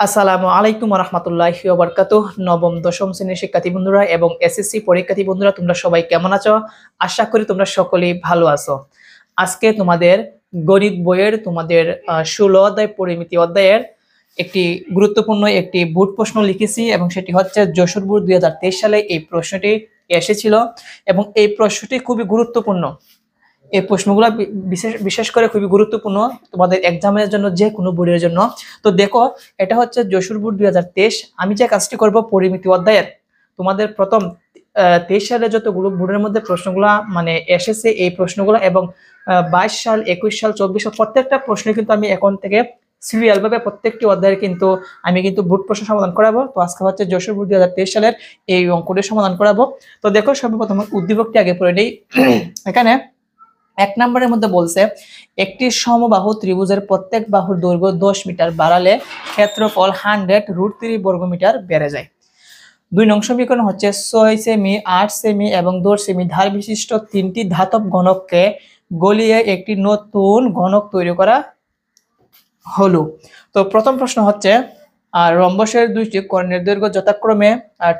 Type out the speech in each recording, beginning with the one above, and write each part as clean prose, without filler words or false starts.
আসসালামু আলাইকুম রহমতুল্লাহি ওয়া বারাকাতুহু। নবম দশম শ্রেণীর শিক্ষার্থী বন্ধুরা এবং এসএসসি পরীক্ষার্থী বন্ধুরা, তোমরা সবাই কেমন আছো? আশা করি তোমরা সকলেই ভালো আছো। আজকে তোমাদের গণিত বইয়ের 16 অধ্যায় পরিমিতি অধ্যায়ের একটি গুরুত্বপূর্ণ একটি বোর্ড প্রশ্ন লিখেছি এবং সেটি হচ্ছে যশোর বোর্ড 2023 সালে এই প্রশ্নটি এসেছিল এবং এই প্রশ্নটি খুবই গুরুত্বপূর্ণ। এই প্রশ্নগুলো বিশেষ করে খুবই গুরুত্বপূর্ণ তোমাদের এক্সামের জন্য, যে কোনো বোর্ডের জন্য। তো দেখো, এটা হচ্ছে যশোর বোর্ড 2023। আমি যে কাজটি করব পরিমিতি অধ্যায়ের তোমাদের প্রথম 23 সালে যতগুলো বোর্ডের মধ্যে প্রশ্নগুলো এসেছে এই প্রশ্নগুলো এবং 22 সাল, 21 সাল, 24 সাল প্রত্যেকটা প্রশ্ন কিন্তু আমি এখন থেকে সিরিয়াল ভাবে প্রত্যেকটি অধ্যায়ের কিন্তু আমি বোর্ড প্রশ্ন সমাধান করাবো। তো আজকে হচ্ছে যশোর বোর্ড 2023 সালের এই অঙ্কটি সমাধান করাবো। তো দেখো, সর্বপ্রথম উদ্দীপকটি আগে পড়ে নেই। এখানে 1 নম্বরের মধ্যে বলছে একটি সমবাহু ত্রিভুজের প্রত্যেক বাহুর দৈর্ঘ্য 10 মিটার বাড়ালে ক্ষেত্রফল 100 √3 বর্গমিটার বেড়ে যায়। 2 নং সমীকরণ হচ্ছে 6 সেমি, 8 সেমি এবং 10 সেমি ধার বিশিষ্ট তিনটি ধাতব ঘনককে গলিয়ে একটি নতুন ঘনক তৈরি করা হলো। তো প্রথম প্রশ্ন হচ্ছে রম্বসের দুইটি কর্ণের দৈর্ঘ্য যথাক্রমে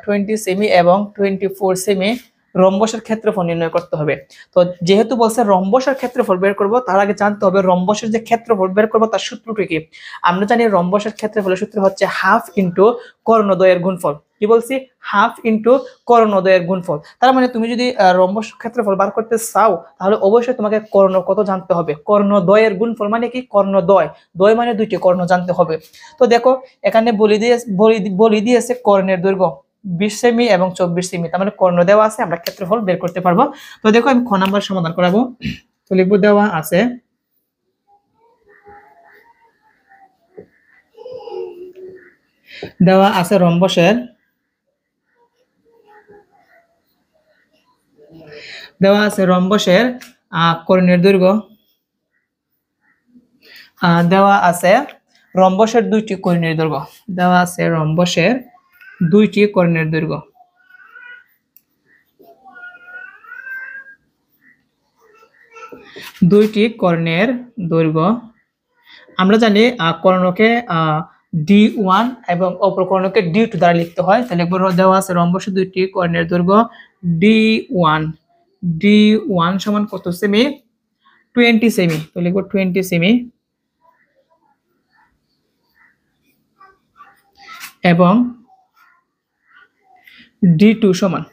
20 সেমি এবং 24 সেমি, রম্বসের ক্ষেত্রফল নির্ণয় করতে হবে। তো যেহেতু বলছে রম্বসের ক্ষেত্রফল বের করব, তার আগে জানতে হবে রম্বসের যে ক্ষেত্রফল বের করব তার সূত্রটি কি। আমরা জানি রম্বসের ক্ষেত্রফলের সূত্র হচ্ছে হাফ ইনটু কর্ণদ্বয়ের গুণফল। কি বলছি? হাফ ইনটু কর্ণদ্বয়ের গুণফল। তার মানে তুমি যদি রম্বস ক্ষেত্রফল বার করতে চাও তাহলে অবশ্যই তোমাকে কর্ণ কত জানতে হবে। কর্ণদ্বয়ের গুণফল মানে কি? কর্ণদ্বয়, দ্বয় মানে দুইটি কর্ণ জানতে হবে। তো দেখো, এখানে বলি দিয়েছে কর্ণের দৈর্ঘ্য 20 সেমি এবং 24 সেমি, তার মানে কর্ণ দেওয়া আছে, আমরা ক্ষেত্রফল বের করতে পারবো। তো দেখো, আমি খ নাম্বার সমাধান করাবো। তো লিখবো দেওয়া আছে রম্বসের কর্ণের দৈর্ঘ্য, দেওয়া আছে রম্বসের দুইটি কর্ণের দৈর্ঘ্য, দেওয়া আছে রম্বসের দুইটি কর্ণের দৈর্ঘ্য। দুইটি কর্ণের দৈর্ঘ্য আমরা জানি কর্ণকে D1 এবং অপর কর্ণকে D2 দ্বারা লিখতে হয়। তাহলে দেওয়া আছে রম্বসের দুইটি কর্ণের দৈর্ঘ্য D1 সমান কত সেমি? 20 সেমি। তো লিখবো 20 সেমি এবং D2 সমান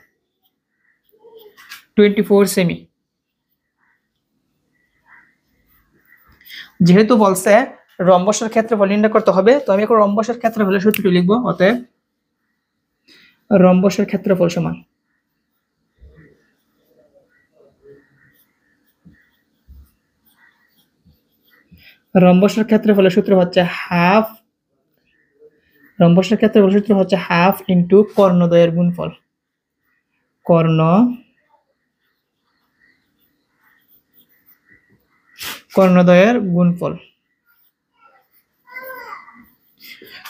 24 সেমি। যেহেতু বলছে রম্বসের ক্ষেত্রফল নির্ণয় করতে হবে, তো আমি এখন রম্বসের ক্ষেত্রফলের সূত্রটি লিখবো। অতএব রম্বসের ক্ষেত্রফল সমান রম্বসের ক্ষেত্রফলের সূত্র হচ্ছে হাফ ইনটু কর্ণদ্বয়ের গুণফল। কর্ণদ্বয়ের গুণফল।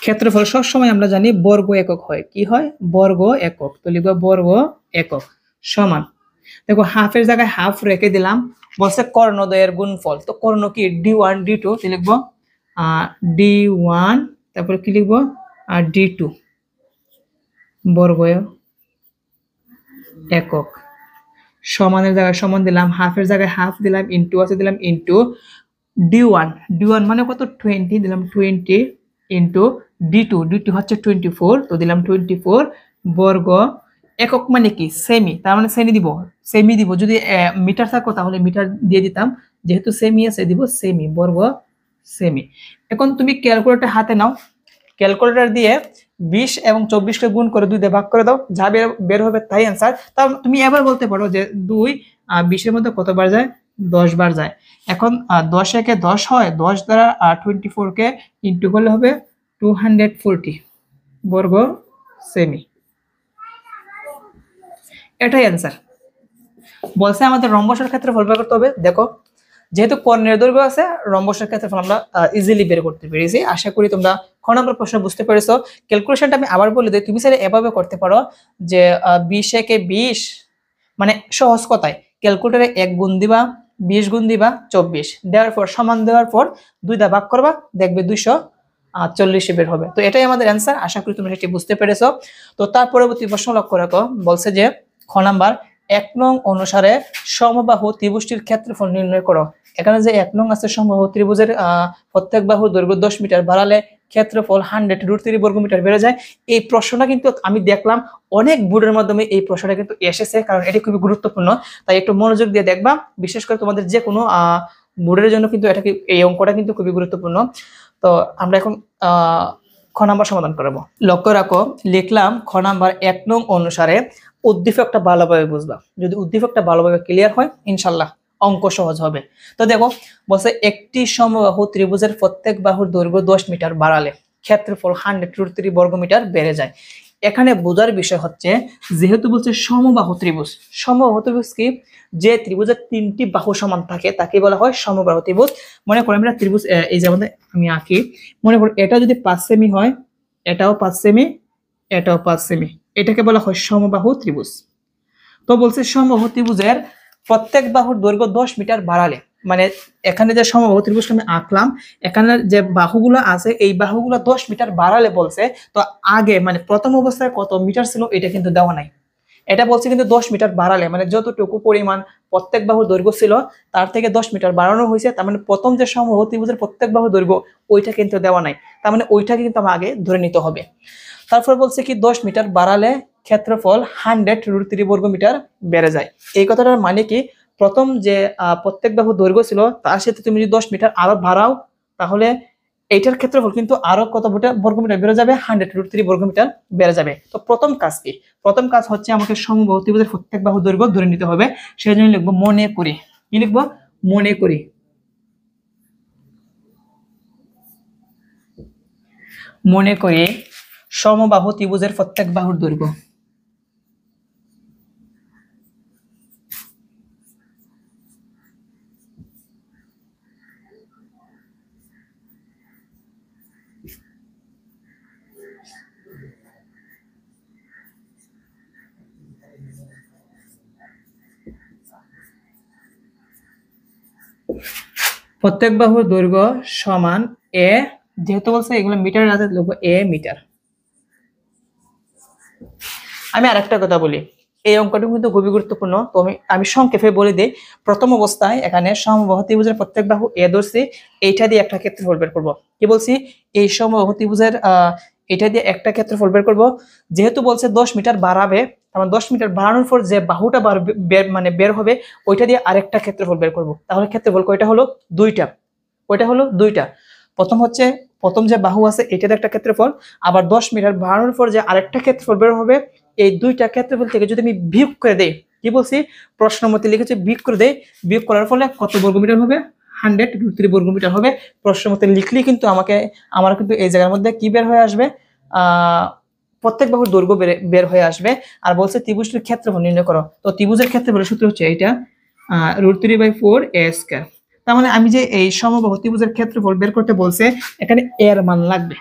ক্ষেত্রফল সবসময় আমরা জানি বর্গ একক হয়। কি হয়? বর্গ একক। তো লিখবো বর্গ একক সমান, দেখো হাফের জায়গায় হাফ রেখে দিলাম, বলছে কর্ণদ্বয়ের গুণফল। তো কর্ণ কি? D1 D2, লিখবো D1, তারপরে কি লিখবো D2 বর্গ একক সমানের জায়গায় সমান দিলাম, হাফের জায়গায় হাফ দিলাম, ইনটু আছে দিলাম, ইনটু D1 মানে কত? 20, দিলাম 20 ইনটু D2 হচ্ছে 24, তো দিলাম 24 বর্গ একক মানে কি? সেমি, তার মানে সেমি দিব। যদি মিটার থাকো তাহলে মিটার দিয়ে দিতাম, যেহেতু সেমি আছে দিব সেমি, বর্গ সেমি। এখন তুমি ক্যালকুলেটর হাতে নাও, ক্যালকুলেটর দিয়ে 20 এবং 24 কে গুণ করে 2 দিয়ে ভাগ করে দাও, যা বের হবে তাই অ্যান্সার। তাও তুমি এবার বলতে পারো যে 2 20 এর মধ্যে কতবার যায়? 10 বার যায়। এখন 10 একে 10 হয়, 10 দ্বারা 24 কে ইনটু করলে হবে 240 বর্গ সেমি। এটাই অ্যান্সার। বলছে আমাদের রম্বসের ক্ষেত্রফল বের করতে হবে। দেখো, যেহেতু কর্ণের দৈর্ঘ্য আছে, রম্বসের ক্ষেত্রফল আমরা ইজিলি বের করতে পেরেছি। আশা করি তোমরা খ নম্বর প্রশ্ন বুঝতে পেরেছো। ক্যালকুলেশনটা আমি আবার বলে দিই, তুমি চাইলে এভাবে করতে পারো যে 20 একে 20, মানে সহজ কথায় ক্যালকুলেটরে 1 গুণ দিবা, 20 গুণ দিবা 24, দেওয়ার পর সমান দেওয়ার পর 2 দা ভাগ করবা, দেখবে 200 40 বের হবে। তো এটাই আমাদের অ্যান্সার। আশা করি তোমরা এটি বুঝতে পেরেছো। তো তার পরবর্তী প্রশ্ন লক্ষ্য রাখো, বলছে যে খ নাম্বার 1 নং অনুসারে সমবাহু ত্রিভুজটির ক্ষেত্রফল নির্ণয় করো। এখানে যে 1 নং আছে সমবাহু ত্রিভুজের প্রত্যেক বাহুর দৈর্ঘ্য 10 মিটার বাড়ালে ক্ষেত্রফল 100 √3 বর্গমিটার বেড়ে যায়। এই প্রশ্নটা কিন্তু আমি দেখলাম অনেক বোর্ডের মাধ্যমে এই প্রশ্নটা কিন্তু এসেছে, কারণ এটি খুবই গুরুত্বপূর্ণ। তাই একটু মনোযোগ দিয়ে দেখবা, বিশেষ করে তোমাদের যে কোনো বোর্ডের জন্য কিন্তু এটা এই অঙ্কটা কিন্তু খুবই গুরুত্বপূর্ণ। তো আমরা এখন খ নাম্বার সমাধান করব। লক্ষ্য রাখো, লিখলাম খ নাম্বার 1 নং অনুসারে উদ্দীপকটা ভালোভাবে বুঝবা। যদি উদ্দীপকটা ভালোভাবে ক্লিয়ার হয় ইনশাল্লাহ অঙ্ক সহজ হবে। তো দেখো বলছে একটি সমবাহু ত্রিভুজের প্রত্যেক বাহুর দৈর্ঘ্য 10 মিটার বাড়ালে ক্ষেত্রফল 100 √3 বর্গমিটার বেড়ে যায়। এখানে বোঝার বিষয় হচ্ছে, যেহেতু বলছে সমবাহু ত্রিভুজ, সমবাহু ত্রিভুজ কি, যে ত্রিভুজের 3টি বাহু সমান থাকে তাকে বলা হয় সমবাহু ত্রিভুজ। মনে করি আমরা ত্রিভুজ এই যে আমাদের আমি আঁকি, মনে করি এটা যদি 5 সেমি হয়, এটাও 5 সেমি, এটাও 5 সেমি, এটাকে বলা হয় সমবাহু ত্রিভুজ। তো বলছে সমবাহু ত্রিভুজের প্রত্যেক বাহুর দৈর্ঘ্য 10 মিটার বাড়ালে, মানে এখানে যে সমবাহু ত্রিভুজটা আমি আঁকলাম, এখানে যে বাহুগুলো আছে এই বাহুগুলো 10 মিটার বাড়ালে বলছে। তো আগে মানে প্রথম অবস্থায় কত মিটার ছিল এটা কিন্তু দেওয়া নাই, এটা বলছে কিন্তু 10 মিটার বাড়ালে, মানে যতটুকু পরিমাণ প্রত্যেক বাহুর দৈর্ঘ্য ছিল তার থেকে 10 মিটার বাড়ানো হয়েছে। তার মানে প্রথম যে সমবাহু ত্রিভুজের প্রত্যেক বাহুর দৈর্ঘ্য ওইটা কিন্তু দেওয়া নাই, তার মানে ওইটাকে কিন্তু আমার আগে ধরে নিতে হবে। তারপর বলছে কি 10 মিটার বাড়ালে ক্ষেত্রফল 100 √3 বর্গমিটার বেড়ে যায়। এই কথাটার মানে কি, প্রথম যে প্রত্যেক বাহুর দৈর্ঘ্য ছিল তার সাথে তুমি যদি 10 মিটার আরো বাড়াও, তাহলে এইটার ক্ষেত্রফল কিন্তু আরো কত বর্গমিটার বেড়ে যাবে, 100 √3 বর্গমিটার বেড়ে যাবে। তো প্রথম কাজ কি, প্রথম কাজ হচ্ছে আমাকে সমবাহু ত্রিভুজের প্রত্যেক বাহুর দৈর্ঘ্য ধরে নিতে হবে। সেই জন্য লিখবো মনে করি, কি লিখবো, মনে করি। মনে করি সমবাহু ত্রিভুজের প্রত্যেক বাহুর দৈর্ঘ্য। প্রত্যেক বাহুর দৈর্ঘ্য সমান এ, যেহেতু বলছে এগুলো মিটার আছে লিখবো এ মিটার। আমি আরেকটা কথা বলি, এই অঙ্কটি কিন্তু খুবই গুরুত্বপূর্ণ। তো আমি সংক্ষেপে বলে দিই। প্রথম অবস্থায় এখানে সমবাহু ত্রিভুজের প্রত্যেক বাহু এ ধরছি, এইটা দিয়ে একটা ক্ষেত্রফল বের করব। কি বলছি, এই সমবাহু ত্রিভুজের এটা দিয়ে একটা ক্ষেত্রফল বের করব। যেহেতু বলছে 10 মিটার বাড়াবে, তার 10 মিটার বাড়ানোর পর যে বাহুটা বের হবে ওইটা দিয়ে আরেকটা ক্ষেত্রফল বের করব। তাহলে ক্ষেত্রফল কয়টা হলো, দুইটা। কয়টা হলো, দুইটা। প্রথম হচ্ছে প্রথম যে বাহু আছে এটাতে একটা ক্ষেত্রফল, আবার 10 মিটার বাড়ানোর পর যে আরেকটা ক্ষেত্রফল বের হবে, এই দুইটা ক্ষেত্রফল থেকে যদি আমি বিয়োগ করে দেই, কি বলছি, প্রশ্ন মতে লিখেছে বিয়োগ করে দেই, বিয়োগ করার ফলে কত বর্গমিটার হবে, 100 √3 বর্গমিটার হবে। প্রশ্ন মতে লিখলেই কিন্তু আমার কিন্তু এই জায়গার মধ্যে কি বের হয়ে আসবে, প্রত্যেক বাহুর দৈর্ঘ্য বের হয়ে আসবে। আর বলছে ত্রিভুজটির ক্ষেত্রফল নির্ণয় করো। তো ত্রিভুজের ক্ষেত্রফলের সূত্র হচ্ছে এইটা, √3/4a²। তার মানে আমি যে এই সমবাহু ত্রিভুজের ক্ষেত্রফল বের করতে বলছে, এখানে এর মান লাগবে।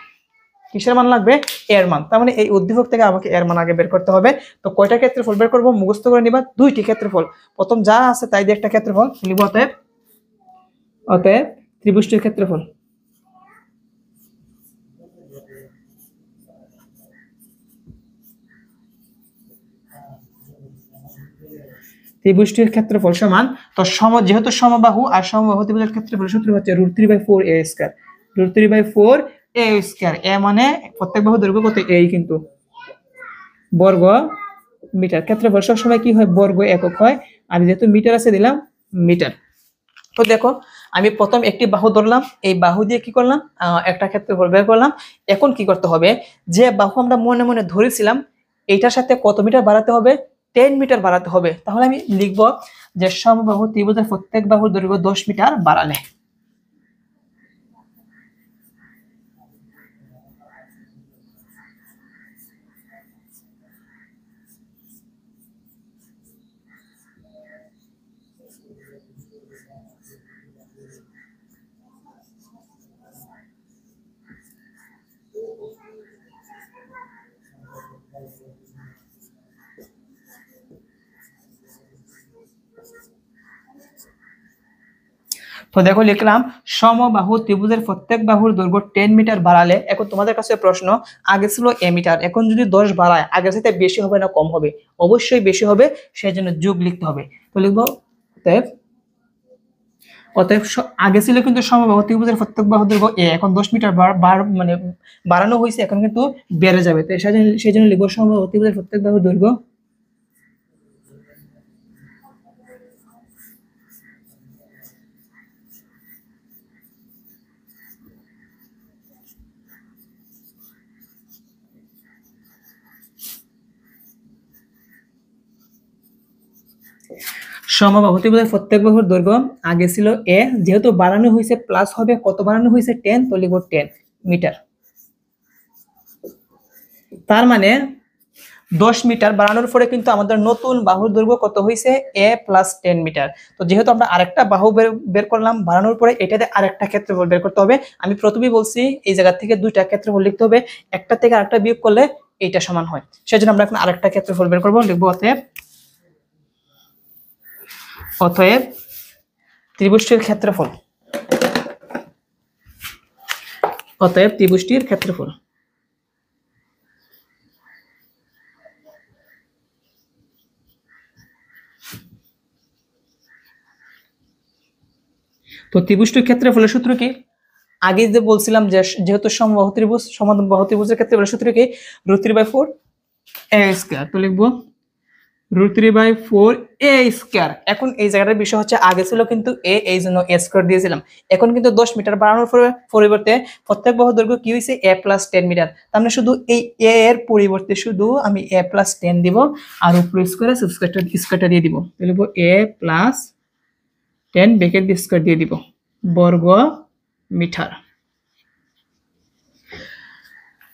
কিসের মান লাগবে, এর মান। তার মানে এই উদ্দীপক থেকে আমাকে এর মান আগে বের করতে হবে। তো কয়টা ক্ষেত্রফল বের করব, মুখস্থ করে নিবা, দুইটি ক্ষেত্রফল। প্রথম যা আছে তাই দিয়ে একটা ক্ষেত্রফল লিখব, অতএব অতএব ত্রিভুজটির ক্ষেত্রফল। ত্রিভুজটির ক্ষেত্রফল সমান, তো যেহেতু সমবাহু আর সমবাহু ত্রিভুজের ক্ষেত্রফল সূত্র হচ্ছে √3/4a²। √3/4a², এ মানে প্রত্যেক বাহু দৈর্ঘ্য কত, এই কিন্তু বর্গ মিটার। ক্ষেত্রফল সবসময় কি হয়, বর্গ একক হয়। আর যেহেতু মিটার আছে দিলাম মিটার। তো দেখো আমি প্রথম একটি বাহু ধরলাম, এই বাহু দিয়ে কি করলাম, একটা ক্ষেত্রফল বের করলাম। এখন কি করতে হবে, যে বাহু আমরা মনে মনে ধরেছিলাম এইটার সাথে কত মিটার বাড়াতে হবে, 10 মিটার বাড়াতে হবে। তাহলে আমি লিখবো যে সমবাহু ত্রিভুজের প্রত্যেক বাহুর দৈর্ঘ্য 10 মিটার বাড়ালে। তো দেখো লিখলাম সমবাহু ত্রিভুজের প্রত্যেক বাহুর দৈর্ঘ্য 10 মিটার বাড়ালে, এখন তোমাদের কাছে প্রশ্ন, আগে ছিল a মিটার, এখন যদি 10 বাড়ায় আগের সাথে বেশি হবে না কম হবে? অবশ্যই বেশি হবে, সেই জন্য যোগ লিখতে হবে। তো লিখবো অতএব অতএব আগে ছিল কিন্তু সমবাহু ত্রিভুজের প্রত্যেক বাহুর দৈর্ঘ্য a, এখন 10 মিটার মানে বাড়ানো হয়েছে, এখন কিন্তু বেড়ে যাবে। তো সেই জন্য লিখবো সমবাহু ত্রিভুজের প্রত্যেক বাহুর দৈর্ঘ্য সমবাহু ত্রিভুজের প্রত্যেক বাহুর দৈর্ঘ্য আগে ছিল a, যেহেতু বাড়ানো হয়েছে প্লাস হবে, কত বাড়ানো হয়েছে 10, তো লিখবো 10 মিটার। তার মানে 10 মিটার বাড়ানোর পরে কিন্তু আমাদের নতুন বাহুর দৈর্ঘ্য কত হয়েছে? a + 10 metre. তো যেহেতু আমরা আরেকটা বাহু বের করলাম বাড়ানোর পরে, এটাতে আরেকটা ক্ষেত্রফল বের করতে হবে। আমি প্রথমেই বলছি এই জায়গা থেকে দুইটা ক্ষেত্রফল লিখতে হবে, একটা থেকে আরেকটা বিয়োগ করলে এইটা সমান হয়। সেজন্য আমরা এখন আরেকটা ক্ষেত্রফল বের করব, লিখবো অতএব ত্রিভুজটির ক্ষেত্রফল, অতএব ত্রিভুজটির ক্ষেত্রফল। তো ত্রিভুজটির ক্ষেত্রফলের সূত্র কি? আগে যে বলছিলাম যে যেহেতু সমবাহু ত্রিভুজ, সমবাহু ত্রিভুজের ক্ষেত্রফলের সূত্র কি? √3/4 a²। তো লিখবো √3/4 a²। এখন এই জায়গাটার বিষয় হচ্ছে আগে ছিল কিন্তু a, এই জন্য a² দিয়েছিলাম। এখন কিন্তু 10 মিটার বাড়ানোর পরিবর্তে প্রত্যেক বাহুর দৈর্ঘ্য কি হয়েছে? a + 10 metre. তার মানে শুধু এই a এর পরিবর্তে শুধু আমি a + 10 দিব, আর উপরে স্কয়ারটা দিয়ে দিব। তাহলে লিখবো a + 10 ব্র্যাকেট দিয়ে স্কয়ার দিয়ে দিব বর্গ মিটার।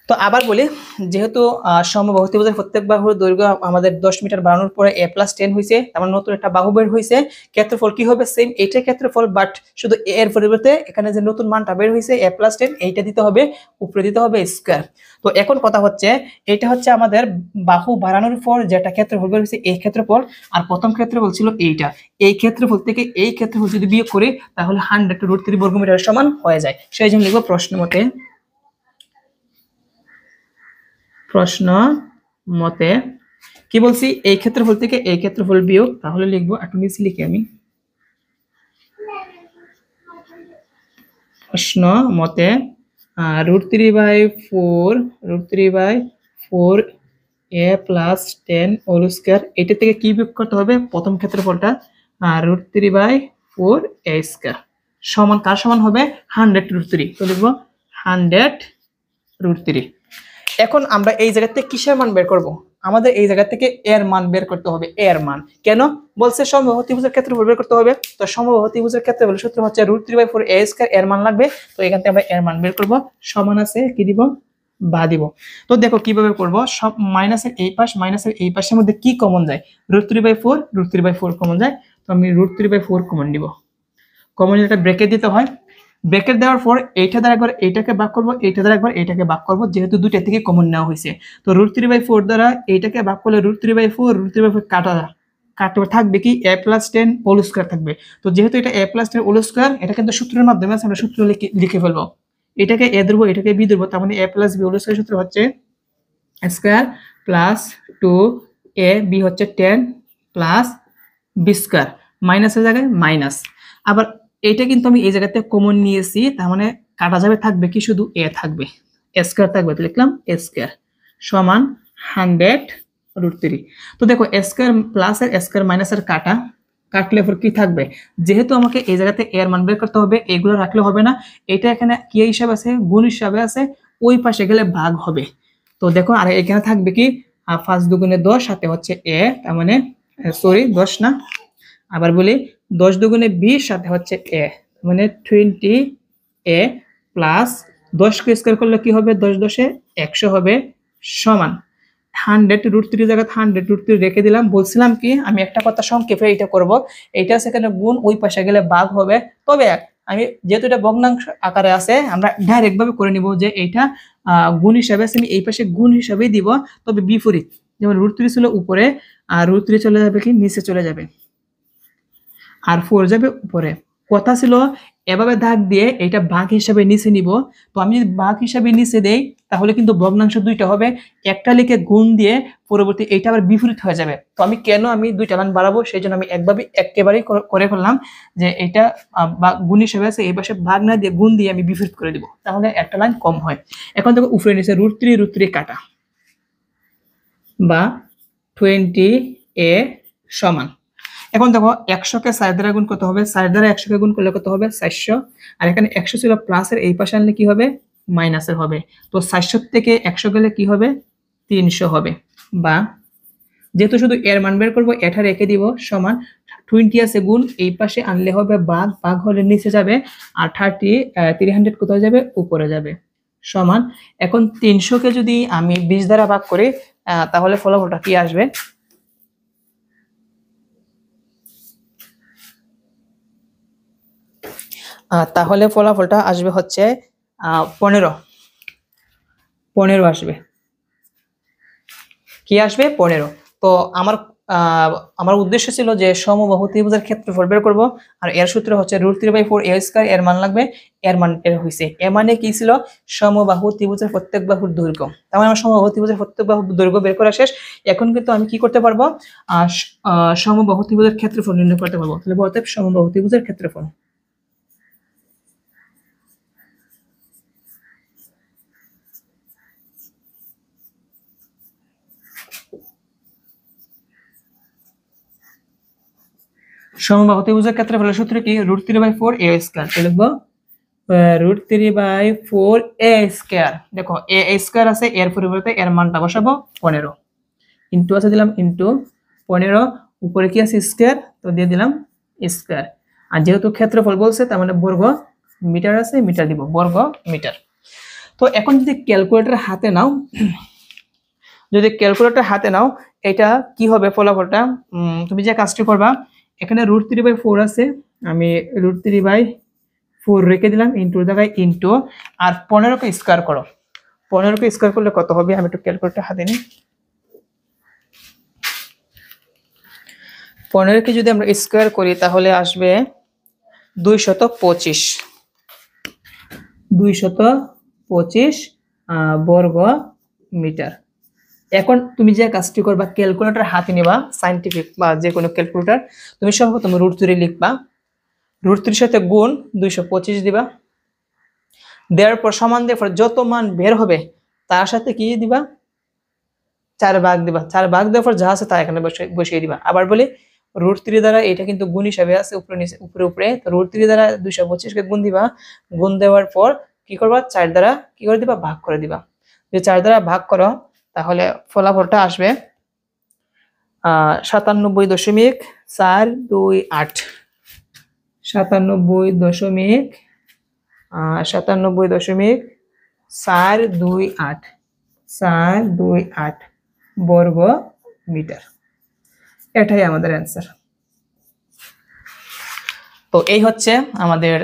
তো আবার বলি, যেহেতু সমবাহু ত্রিভুজের প্রত্যেক বাহুর দৈর্ঘ্য আমাদের 10 মিটার বাড়ানোর পরে a + 10 হয়েছে, তার মানে নতুন একটা বাহু বের হয়েছে। ক্ষেত্রফল কি হবে? সেম এইটাই ক্ষেত্রফল, বাট শুধু a এর পরিবর্তে এখানে যে নতুন মানটা বের হয়েছে a + 10, এইটা দিতে হবে, উপরে দিতে হবে স্কয়ার। তো এখন কথা হচ্ছে, এটা হচ্ছে আমাদের বাহু বাড়ানোর পর যেটা ক্ষেত্রফল বের হয়েছে এই ক্ষেত্রফল, আর প্রথম ক্ষেত্রফল ছিল এইটা। এই ক্ষেত্রফল থেকে এই ক্ষেত্রফল যদি বিয়োগ করি তাহলে 100 √3 বর্গমিটার সমান হয়ে যায়। সেই জন্য লিখবো প্রশ্ন মতে কি বলছি? এই ক্ষেত্রফল থেকে এই ক্ষেত্রফল বিয়োগ, তাহলে লিখবো একটু নিচে লিখি আমি, প্রশ্ন মতে √3/4 a + 10 হোল স্কয়ার, এটা থেকে কি বিয়োগ করতে হবে? প্রথম ক্ষেত্রফলটা √3/4 a² সমান কার সমান হবে? 100 √3। তো লিখবো 100 √3। এখন আমরা এই জায়গা থেকে কিসের মান বের করব? আমাদের এই জায়গা থেকে এর মান বের করতে হবে। এর মান কেন বলছে? সমবাহু ত্রিভুজের ক্ষেত্রফল বের করতে হবে। তো সমবাহু ত্রিভুজের ক্ষেত্রফলের সূত্র হচ্ছে √3/4 a², এর মান লাগবে। তো এখান থেকে আমরা এর মান বের করব, সমান আছে কি দিব? বা দিব। তো দেখো কিভাবে করব, সব মাইনাসের এই পাশ মাইনাসের এই পাশের মধ্যে কি কমন যায়? √3/4 কমন যায়। তো আমি √3/4 কমন নিব। কমন এটা ব্র্যাকেট দিতে হয়, ব্র্যাকেট দেওয়ার পর এইটা দ্বারা একবার এইটাকে ভাগ করব, এইটা দ্বারা একবার এইটাকে ভাগ করব, যেহেতু দুইটা থেকে কমন নেওয়া হয়েছে। তো √3/4 দ্বারা এইটাকে ভাগ করলে √3/4 কাটবে থাকবে কি? a + 10 হোল স্কয়ার থাকবে। তো যেহেতু এটা a + 10 হোল স্কয়ার, এটা কিন্তু সূত্রের মাধ্যমে আছে, আমরা সূত্র লিখে ফেলবো। এটাকে a ধরবো, এটাকে b ধরবো, তার মানে a + b হোল স্কয়ার সূত্র হচ্ছে স্কয়ার প্লাস 2ab হচ্ছে 10 প্লাস b², মাইনাসের জায়গায় মাইনাস। আবার এটা কিন্তু আমি এই জায়গাতে কমন নিয়েছি, তার মানে কাটা যাবে, থাকবে কি? শুধু a থাকবে, a² থাকবে। তো লিখলাম a² সমান 100 √3। তো দেখো a² প্লাস এর a² মাইনাসের কাটলে পর কি থাকবে? যেহেতু আমাকে এই জায়গাতে এর মান বের করতে হবে, এগুলো রাখলে হবে না, এটা এখানে কি হিসাবে আছে? গুণ হিসাবে আছে, ওই পাশে গেলে ভাগ হবে। তো দেখো আর এখানে থাকবে কি? 5 × 2 = 10, সাথে হচ্ছে a, তার মানে সরি 10 না, আবার বলি 10 × 2 = 20, সাথে হচ্ছে a, মানে 20a প্লাস 10 কে স্কয়ার করলে কি হবে? 10 × 10 = 100 হবে, সমান 100 √3 জায়গায় 100 √3 রেখে দিলাম। বলছিলাম কি আমি একটা কথা সংক্ষেপে এটা করব, এইটা সেখানে গুণ, ওই পাশে গেলে ভাগ হবে। তবে আমি যেহেতু এটা ভগ্নাংশ আকারে আছে, আমরা ডাইরেক্ট ভাবে করে নিব যে এইটা গুণ হিসাবে আছে, আমি এই পাশে গুণ হিসাবেই দিব, তবে বিপরীত। যেমন √3 ছিল উপরে, আর √3 চলে যাবে কি? নিচে চলে যাবে, আর 4 যাবে উপরে। কথা ছিল এভাবে দাগ দিয়ে এটা ভাগ হিসাবে নিচে নিব। তো আমি যদি ভাগ হিসাবে নিচে দেই তাহলে কিন্তু ভগ্নাংশ দুইটা হবে, একটা লিখে গুণ দিয়ে পরবর্তী এটা আবার বিপরীত হয়ে যাবে। তো আমি কেন দুইটা লাইন বাড়াবো, সেই জন্য আমি একেবারেই করে ফেললাম যে এটা গুণ হিসাবে আছে, এই পাশে ভাগ না দিয়ে গুণ দিয়ে আমি বিপরীত করে দিব, তাহলে একটা লাইন কম হয়। এখন দেখো উপরে নিচে √3 কাটা বা 20a সমান। এখন দেখো 100 কে 4 দ্বারা গুণ করতে হবে, 4 দ্বারা 100 কে গুণ করলে কত হবে 400, আর এখানে 100 ছিল প্লাসের, এই পাশে আনলে কি হবে মাইনাসের হবে। তো 400 থেকে 100 গেলে কি হবে 300 হবে। বা যেহেতু শুধু এর মান বের করবো, এটা রেখে দিব সমান 20 আছে গুণ, এই পাশে আনলে হবে ভাগ, ভাগ হলে নিচে যাবে, আর 300 কোথায় যাবে উপরে যাবে সমান। এখন 300 কে যদি আমি 20 দ্বারা ভাগ করি তাহলে ফলাফলটা কি আসবে, তাহলে ফলাফলটা আসবে হচ্ছে 15 আসবে। কি আসবে 15। তো আমার উদ্দেশ্য ছিল যে সমবাহু ত্রিভুজের ক্ষেত্রফল বের করব, আর এর সূত্র হচ্ছে √3/4a², এর মান লাগবে, এর মান এর হইছে, এর মানে কি ছিল সমবাহু ত্রিভুজের প্রত্যেক বাহুর দৈর্ঘ্য। তার মানে আমার সমবাহু ত্রিভুজের প্রত্যেক বাহুর দৈর্ঘ্য বের করা শেষ। এখন কিন্তু আমি কি করতে পারবো, সমবাহু ত্রিভুজের ক্ষেত্রফল নির্ণয় করতে পারবো। তাহলে অতএব সমবাহু ত্রিভুজের ক্ষেত্রফল সমবাহু ত্রিভুজের ক্ষেত্রফলের সূত্র কি √3/4a²। তো লিখবো √3/4a²। দেখো a² আছে, এর পরিবর্তে এর মানটা বসাবো 15, ইনটু আছে দিলাম ইনটু 15, উপরে কি আছে স্কয়ার, তো দিয়ে দিলাম স্কয়ার। আর যেহেতু ক্ষেত্রফল বলছে তার মানে বর্গ মিটার আছে, মিটার দিব বর্গ মিটার। তো এখন যদি ক্যালকুলেটর হাতে নাও, এটা কি হবে ফলাফলটা, তুমি যে কাজটি করবা, এখানে √3/4 আছে, আমি √3/4 রেখে দিলাম, ইনটু জায়গায় ইনটু, আর 15 কে স্কয়ার করো। 15 কে স্কয়ার করলে কত হবে, আমি একটু ক্যালকুলেটর হাতে নিই। 15 কে যদি আমরা স্কয়ার করি তাহলে আসবে 225 বর্গ মিটার। এখন তুমি যে কাজটি করবা, ক্যালকুলেটর হাতে নেবা, সায়েন্টিফিক বা যে কোনো ক্যালকুলেটর, তুমি সর্বপ্রথম √3 লিখবা, √3 সাথে গুণ 225 দিবা, দেওয়ার পর সমান দেওয়ার পর যত মান বের হবে তার সাথে কি দিবা 4 ভাগ দিবা, 4 ভাগ দেওয়ার পর যা আছে তা এখানে বসিয়ে দিবা। আবার বলি √3 দ্বারা, এটা কিন্তু গুণ হিসাবে আছে উপরে নিচে উপরে, তো √3 দ্বারা 225 কে গুণ দিবা, গুণ দেওয়ার পর কি করবা 4 দ্বারা কি করে দিবা ভাগ করে দিবা। যদি 4 দ্বারা ভাগ করো তাহলে ফলাফলটা আসবে 97.428, 97.428 বর্গ মিটার। এটাই আমাদের অ্যান্সার। তো এই হচ্ছে আমাদের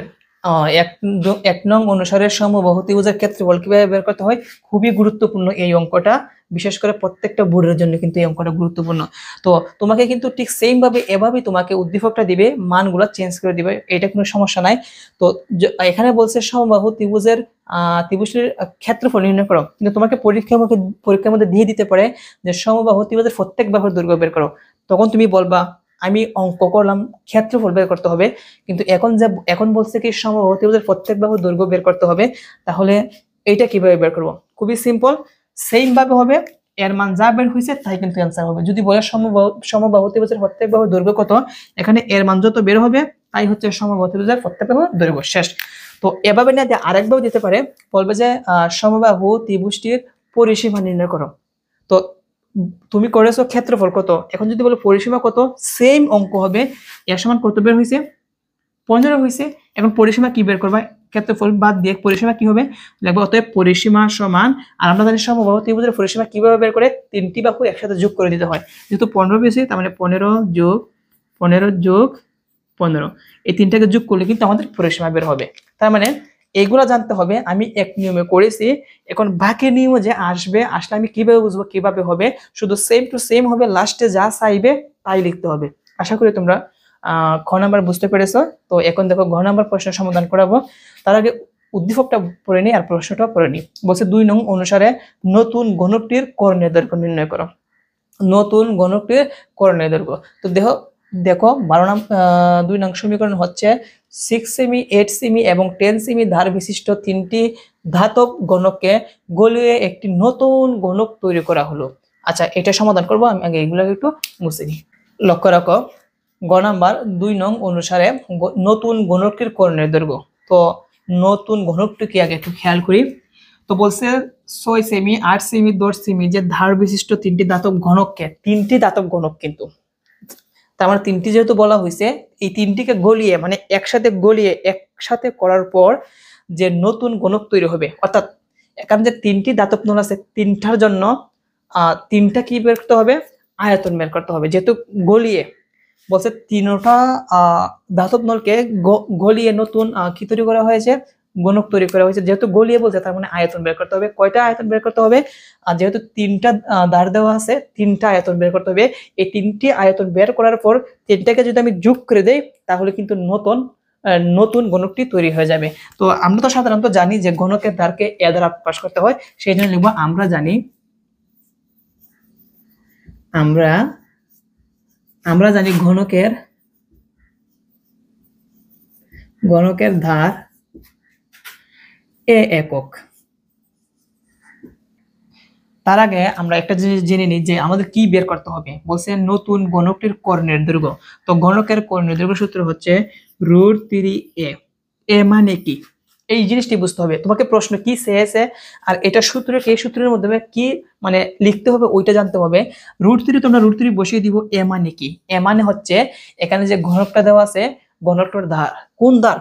1 নং অনুসারে সমবাহু ত্রিভুজের ক্ষেত্রফল কিভাবে বের করতে হয়। খুবই গুরুত্বপূর্ণ এই অঙ্কটা, বিশেষ করে প্রত্যেকটা বোর্ডের জন্য কিন্তু এই অঙ্কটা গুরুত্বপূর্ণ। তো তোমাকে কিন্তু ঠিক সেম ভাবে এভাবেই তোমাকে উদ্দীপকটা দিবে, মানগুলো চেঞ্জ করে দিবে, এটা কোনো সমস্যা নাই। তো এখানে বলছে সমবাহু ত্রিভুজের ক্ষেত্রফল নির্ণয় করো, কিন্তু তোমাকে পরীক্ষার মধ্যে দিয়ে দিতে পারে যে সমবাহু ত্রিভুজের প্রত্যেক বাহুর দৈর্ঘ্য বের করো। তখন তুমি বলবা আমি অঙ্ক করলাম, ক্ষেত্রফল বের করতে হবে, কিন্তু এখন বলছে কি সমবাহু ত্রিভুজের প্রত্যেক বাহুর দৈর্ঘ্য বের করতে হবে। তাহলে এইটা কিভাবে বের করব, খুবই সিম্পল, সেম ভাবে হবে, এর মান যা বের হয়েছে তাই কিন্তু অ্যান্সার হবে। যদি বলে সমবাহু ত্রিভুজের প্রত্যেক বাহুর দৈর্ঘ্য কত, এখানে এর মান যত বের হবে তাই হচ্ছে সমবাহু ত্রিভুজের প্রত্যেক বাহুর দৈর্ঘ্য, শেষ। তো এভাবে না দিয়ে আরেকভাবে দিতে পারে, বলবে যে সমবাহু ত্রিভুজটির পরিসীমা নির্ণয় করো। তো তুমি করেছো ক্ষেত্রফল কত, এখন যদি বলো পরিসীমা কত, সেম অঙ্ক হবে, এর সমান কত বের হয়েছে 15 হয়েছে। এখন পরিসীমা কি বের করবা, ক্ষেত্রফল বাদ দিয়ে পরিসীমা কি হবে লিখবো, অতএব পরিসীমা সমান, আর আমরা জানি সমবাহু ত্রিভুজের পরিসীমা কিভাবে বের করে, 3টি বাহু একসাথে যোগ করে দিতে হয়, যেহেতু 15 পেয়েছি তার মানে 15 যোগ 15, এই 3টাকে যোগ করলে কিন্তু আমাদের পরিসীমা বের হবে। তার মানে এগুলা জানতে হবে, আমি এক নিয়মে করেছি, এখন বাকি নিয়মে যে আসলে আমি কিভাবে বুঝবো কিভাবে হবে, শুধু সেম টু সেম হবে, লাস্টে যা চাইবে তাই লিখতে হবে। আশা করি তোমরা খ নাম্বার বুঝতে পেরেছো? তো এখন দেখো ঘ নাম্বার প্রশ্নের সমাধান করাবো। তার আগে উদ্দীপকটা পড়ে নিই আর প্রশ্নটা পড়ে নিই। বলছে 2 নং অনুসারে নতুন ঘনকটির করণীয় দৈর্ঘ্য নির্ণয় করো। নতুন ঘনকটির করণীয় দৈর্ঘ্য। তো দেখো দেখো 2 নং সমীকরণ হচ্ছে 6 সেমি, 8 সেমি এবং 10 সেমি ধার বিশিষ্ট 3টি ধাতব ঘনককে গলিয়ে একটি নতুন ঘনক তৈরি করা হলো। আচ্ছা, এটা সমাধান করব। আমি আগে এগুলো একটু মুছে নিই। লক্ষ্য রাখো, গ নাম্বার 2 নং অনুসারে নতুন ঘনকটির করণীয় দৈর্ঘ্য। তো নতুন ঘনকটি কি আগে একটু খেয়াল করি। তো বলছে 6 সেমি, 8 সেমি, 10 সেমি যে ধার বিশিষ্ট 3টি ধাতব ঘনককে, 3টি ধাতব ঘনক কিন্তু, তার মানে 3টি যেহেতু বলা হয়েছে, এই 3টিকে গলিয়ে মানে একসাথে করার পর যে নতুন ঘনক তৈরি হবে, অর্থাৎ এখানে যে 3টি ধাতব নল আছে, 3টার জন্য 3টা কি বের করতে হবে? আয়তন বের করতে হবে। যেহেতু গলিয়ে বলছে 3টা ধাতব নলকে গলিয়ে নতুন কি তৈরি করা হয়েছে? ঘনক তৈরি করা হয়েছে। যেহেতু গলিয়ে বলছে, তার মানে আয়তন বের করতে হবে। কয়টা আয়তন বের করতে হবে? আর যেহেতু 3টা ধার দেওয়া আছে, 3টা আয়তন বের করতে হবে। এই 3টি আয়তন বের করার পর 3টাকে যদি আমি যোগ করে দেই, তাহলে কিন্তু নতুন ঘনকটি তৈরি হয়ে যাবে। তো আমরা তো সাধারণত জানি যে ঘনকের ধারকে এ দ্বারা প্রকাশ করতে হয়। সেই জন্য লিখবো আমরা জানি ঘনকের ধার এ একক। তার আগে আমরা একটা জিনিস জেনে নিই যে আমাদের কি বের করতে হবে। বলছে নতুন ঘনকটির করণীয় দৈর্ঘ্য। তো ঘনকের করণীয় দৈর্ঘ্য সূত্র হচ্ছে √3a। এ মানে কি? এই জিনিসটি বুঝতে হবে। তোমাকে প্রশ্ন কি চেয়েছে আর এটা সূত্র কি, সূত্রের মাধ্যমে কি মানে লিখতে হবে ওইটা জানতে হবে। √3 তোমরা √3 বসিয়ে দিব। এ মানে কি? এ মানে হচ্ছে এখানে যে ঘনকটা দেওয়া আছে, ঘনকটার ধার। কোন ধার?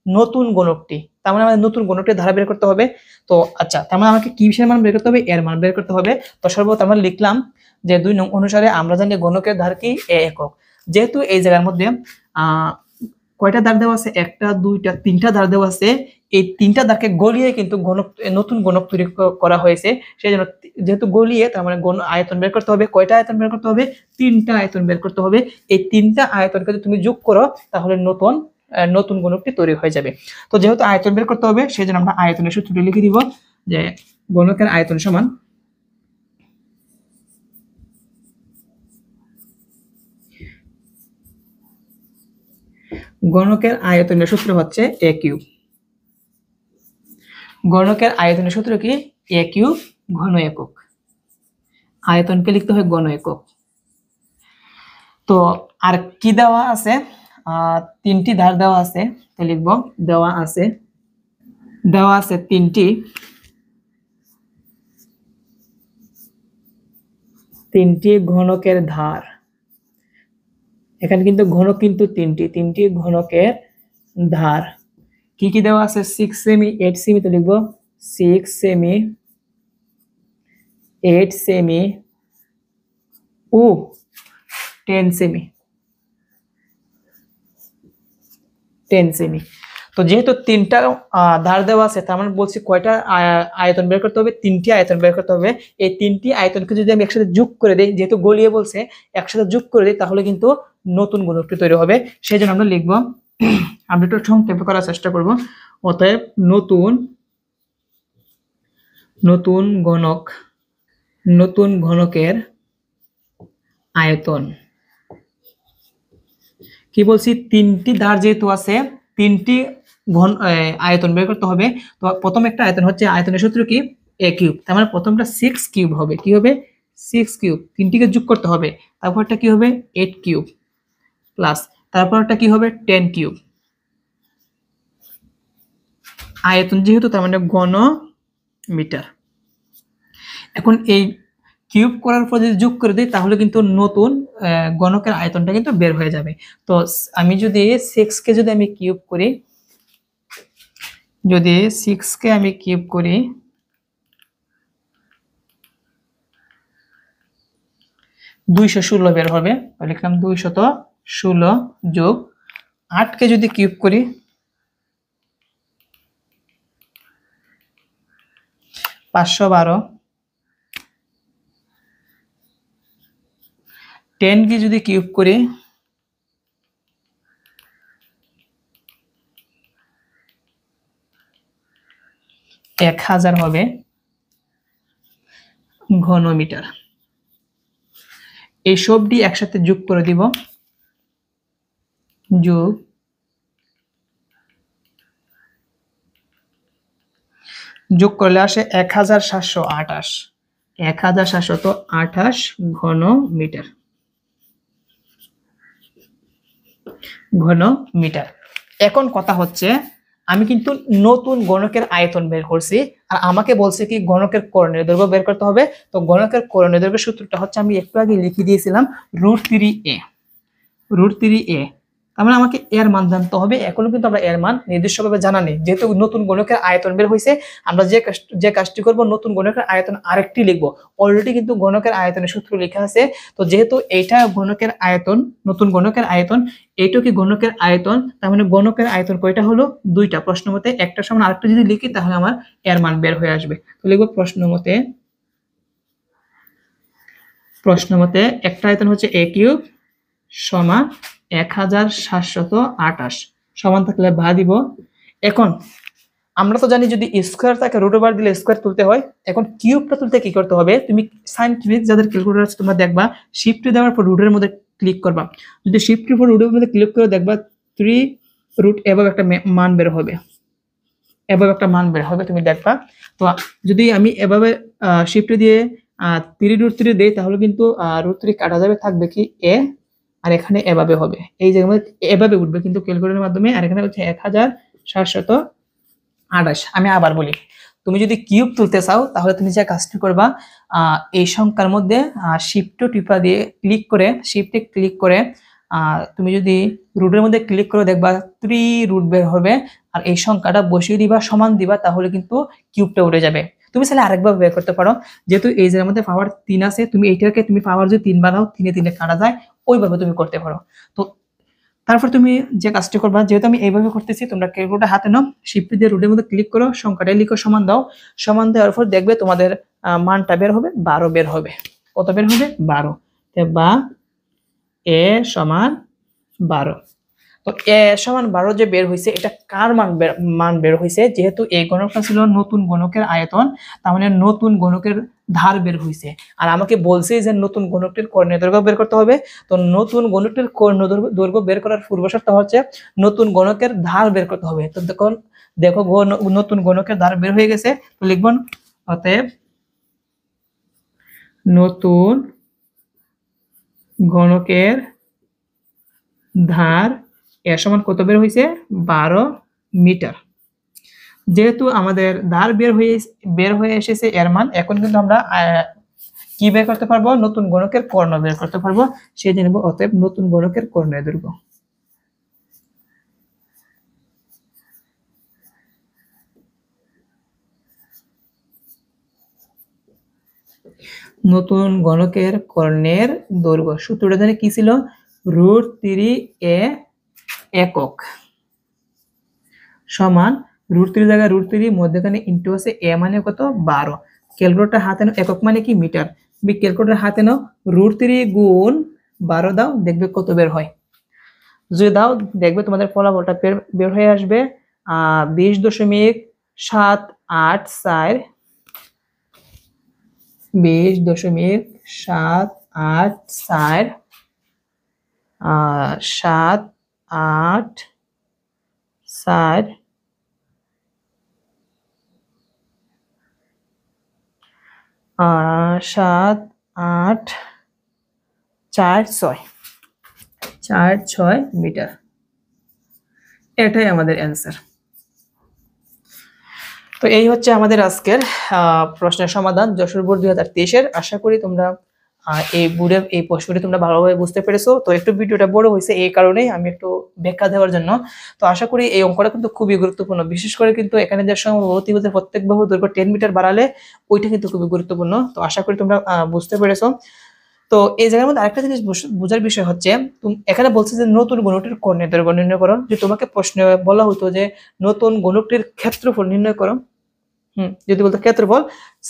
নতুন ঘনকটি। তার মানে আমাদের নতুন ঘনকটির ধারা বের করতে হবে। তো আচ্ছা, তার মানে আমাকে কি বিষয়ের মান বের করতে হবে? এর মান বের করতে হবে। তো সর্বপ্রথম আমরা লিখলাম যে 2 নং অনুসারে আমরা জানি ঘনকের ধার কি? এ একক। যেহেতু এই জায়গার মধ্যে কয়টা ধার দেওয়া আছে? একটা, দুইটা, 3টা ধার দেওয়া আছে। এই 3টা ধারকে গলিয়ে কিন্তু নতুন ঘনক তৈরি করা হয়েছে। সেই জন্য যেহেতু গলিয়ে, তার মানে আয়তন বের করতে হবে। কয়টা আয়তন বের করতে হবে? 3টা আয়তন বের করতে হবে। এই 3টা আয়তনকে যদি তুমি যোগ করো, তাহলে নতুন ঘনকটি তৈরি হয়ে যাবে। তো যেহেতু আয়তন বের করতে হবে, সেই জন্য আমরা আয়তনের সূত্রটি লিখে দিব যে ঘনকের আয়তন সমান ঘনকের আয়তনের সূত্র হচ্ছে a কিউব। ঘনকের আয়তনের সূত্র কি? a কিউব ঘন একক। আয়তনকে লিখতে হয় ঘন একক। তো আর কি দেওয়া আছে? 3টি ধার দেওয়া আছে। তো লিখব দেওয়া আছে 3টি ঘনকের ধার। এখানে কিন্তু ঘনক কিন্তু 3টি ঘনকের ধার। কি কি দেওয়া আছে? 6 সেমি, 8 সেমি। তো লিখব 6 সেমি, 8 সেমি ও 10 সেমি। তো যেহেতু 3টা ধার দেওয়া আছে, তার মানে বলছি কয়টা আয়তন বের করতে হবে? 3টি আয়তন বের করতে হবে। এই 3টি আয়তনকে যদি আমি একসাথে যোগ করে দেই, যেহেতু গলিয়ে বলছে, একসাথে যোগ করে দিই, তাহলে কিন্তু নতুন ঘনকটি তৈরি হবে। সেই জন্য আমরা লিখব, আমরা একটু সংক্ষেপ করার চেষ্টা করব। অতএব নতুন ঘনকের আয়তন। কি বলছি? 3টি ধার যেহেতু আছে, 3টি আয়তন বের করতে হবে। তো প্রথম একটা আয়তন হচ্ছে, আয়তনের সূত্র কি? a cube. তার মানে প্রথমটা 6 কিউব হবে। কি হবে? 6 কিউব। 3টিকে যোগ করতে হবে। তারপরটা কি হবে? 8 কিউব প্লাস তারপরটা কি হবে? 10 কিউব। আয়তন যেহেতু, তার মানে ঘন মিটার। এখন এই কিউব করার পর যদি যোগ করে দিই, তাহলে কিন্তু নতুন ঘনকের আয়তনটা কিন্তু বের হয়ে যাবে। তো আমি যদি 6কে যদি আমি কিউব করি, 216 বের হবে। লিখলাম 216 যোগ 8কে যদি কিউব করি, 512। 10কে যদি কিউব করি, 1000 হবে ঘনমিটার। এই সবটি একসাথে যোগ করে দিব, যোগ করলে আসে 1728 1728 ঘনমিটার। এখন কথা হচ্ছে আমি কিন্তু নতুন গণকের আয়তন বের করছি, আর আমাকে বলছে কি গণকের করণের দৈর্ঘ্য বের করতে হবে। তো গণকের করণের দৈর্ঘ্য সূত্রটা হচ্ছে আমি একটু আগে লিখে দিয়েছিলাম √3a। √3a তার মানে আমাকে এর মান জানতে হবে। এখনো কিন্তু আমরা এর মান নির্দিষ্টভাবে জানা নেই, যেহেতু নতুন গণকের আয়তন বের হয়েছে। আমরা যে কাজটি করব, নতুন গণকের আয়তন আরেকটি লিখবো। অলরেডি কিন্তু গণকের আয়তনের সূত্র লেখা আছে। তো যেহেতু এইটা গণকের আয়তন, নতুন গণকের আয়তন, এইটা কি গণকের আয়তন, তার মানে গণকের আয়তন কয়টা হলো? দুইটা। প্রশ্ন মতে একটা সমান আরেকটা যদি লিখি তাহলে আমার এর মান বের হয়ে আসবে। তো লিখবো প্রশ্ন মতে একটা আয়তন হচ্ছে a³ সমান 1728 সমান থাকলে ভা দিব। এখন আমরা তো জানি যদি স্কয়ার থাকে √ওভার দিলে স্কয়ার তুলতে হয়। এখন কিউবটা তুলতে কি করতে হবে? তুমি সায়েন্টিফিক যাদের ক্যালকুলেটর আছে তোমরা দেখবা শিফট দেওয়ার পর রুটের মধ্যে ক্লিক করবা। যদি শিফট এর পর রুটের মধ্যে ক্লিক করে দেখবা 3 এভাবে একটা মান বের হবে, তুমি দেখবা। তো যদি আমি এভাবে শিফট দিয়ে 3√3 দেই তাহলে কিন্তু √3 কাটা যাবে, থাকবে কি a, আর এখানে এভাবে হবে, এই জায়গার মধ্যে এভাবে উঠবে কিন্তু ক্যালকুলেটরের মাধ্যমে। আর এখানে হচ্ছে 1728। আমি আবার বলি, তুমি যদি কিউব তুলতে চাও তাহলে তুমি যে কাজটি করবা, এই সংখ্যার মধ্যে শিফট টিপা দিয়ে শিফটে ক্লিক করে তুমি যদি রুটের মধ্যে ক্লিক করে দেখবা 3 বের হবে, আর এই সংখ্যাটা বসিয়ে দিবা, সমান দিবা, তাহলে কিন্তু কিউবটা উঠে যাবে। তুমি চাইলে আরেকবার বের করতে পারো, যেহেতু এই জায়গার মধ্যে পাওয়ার 3 আছে, তুমি এইটাকে তুমি পাওয়ার যদি 3 বানাও, 3 কাটা যায়, ওইভাবে তুমি করতে পারো। তো তারপর তুমি যে কাজটি করবা, যেহেতু আমি এইভাবে করতেছি, তোমরা ক্যালকুলেটর হাতে নাও, শিফট দিয়ে রুটের মধ্যে ক্লিক করো, সংখ্যাটা লিখো, সমান দাও। সমান দেওয়ার পর দেখবে তোমাদের মানটা বের হবে 12 বের হবে। কত বের হবে? 12। বা a সমান 12। তো a সমান 12 যে বের হয়েছে, এটা কার মান বের হয়েছে? যেহেতু এই গণকটা ছিল নতুন গণকের আয়তন, তার মানে নতুন গণকের ধার বের হয়েছে। আর আমাকে বলছে যে নতুন গণকটির কর্ণের দৈর্ঘ্য বের করতে হবে। তো নতুন গণকটির কর্ণের দৈর্ঘ্য বের করার পূর্ব শর্ত হচ্ছে নতুন গণকের ধার বের করতে হবে। তো দেখো নতুন গণকের ধার বের হয়ে গেছে। তো লিখব অতএব নতুন গণকের ধার সমান কত বের হয়েছে? 12 মিটার। যেহেতু আমাদের ধার বের হয়ে এসেছে এর মান, এখন কিন্তু আমরা কি বের করতে পারবো? নতুন গণকের কর্ণ বের করতে পারবো। সেই জন্য অতএব নতুন গণকের কর্ণের দৈর্ঘ্য। নতুন গণকের কর্ণের দৈর্ঘ্য সূত্রটা জানি কি ছিল? √3a একক সমান √3 জায়গায় √3 মধ্যখানে ইনটু আছে a মানে কত? 12। ক্যালকুলেটর হাতে নাও, একক মানে কি? মিটার। তুমি ক্যালকুলেটর হাতে নাও, √3 গুণ 12 দাও, দেখবে কত বের হয়। যদি দাও দেখবে তোমাদের ফলাফলটা বের হয়ে আসবে 20.784 20.784 784 78446 মিটার। এটাই আমাদের অ্যান্সার। তো এই হচ্ছে আমাদের আজকের প্রশ্নের সমাধান যশোর বোর্ড 2023-এর। আশা করি তোমরা এই বোর্ডের এই প্রশ্নটি তোমরা ভালোভাবে বুঝতে পেরেছো। তো একটু ভিডিওটা বড় হয়েছে, এই কারণেই আমি একটু ব্যাখ্যা দেওয়ার জন্য। তো আশা করি এই অঙ্কটা কিন্তু খুবই গুরুত্বপূর্ণ, বিশেষ করে কিন্তু এখানে যে সমবাহুতে প্রত্যেক বাহু দৈর্ঘ্য 10 মিটার বাড়ালে ওইটা কিন্তু খুবই গুরুত্বপূর্ণ। তো আশা করি তোমরা বুঝতে পেরেছো। তো এই জায়গার মধ্যে আরেকটা জিনিস বোঝার বিষয় হচ্ছে, এখানে বলছে যে নতুন গণকটির কর্ণের দৈর্ঘ্য নির্ণয় করো। যে তোমাকে প্রশ্নে বলা হতো যে নতুন গণকটির ক্ষেত্রফল নির্ণয় করো, যদি বলতো ক্ষেত্রফল,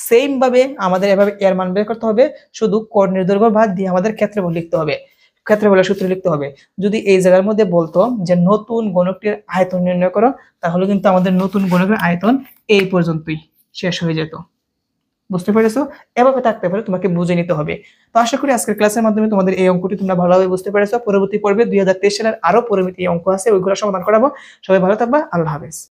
সেম ভাবে আমাদের এভাবে এর মান বের করতে হবে, শুধু কর্ণের দৈর্ঘ্য বাদ দিয়ে আমাদের ক্ষেত্রফল লিখতে হবে, ক্ষেত্রফলের সূত্র লিখতে হবে। যদি এই জায়গার মধ্যে বলতো যে নতুন গণকটির আয়তন নির্ণয় করো, তাহলে কিন্তু আমাদের নতুন গণকের আয়তন এই পর্যন্তই। শেষ হয়ে যেত। বুঝতে পেরেছো? এভাবে থাকতে পারে, তোমাকে বুঝে নিতে হবে। তো আশা করি আজকের ক্লাসের মাধ্যমে তোমাদের এই অঙ্কটি তোমরা ভালোভাবে বুঝতে পেরেছো। পরবর্তী পর্বে 2023 সালের আরো পরিমিতি অঙ্ক আছে, ওইগুলো সমাধান করাবো। সবাই ভালো থাকবা। আল্লাহ হাফেজ।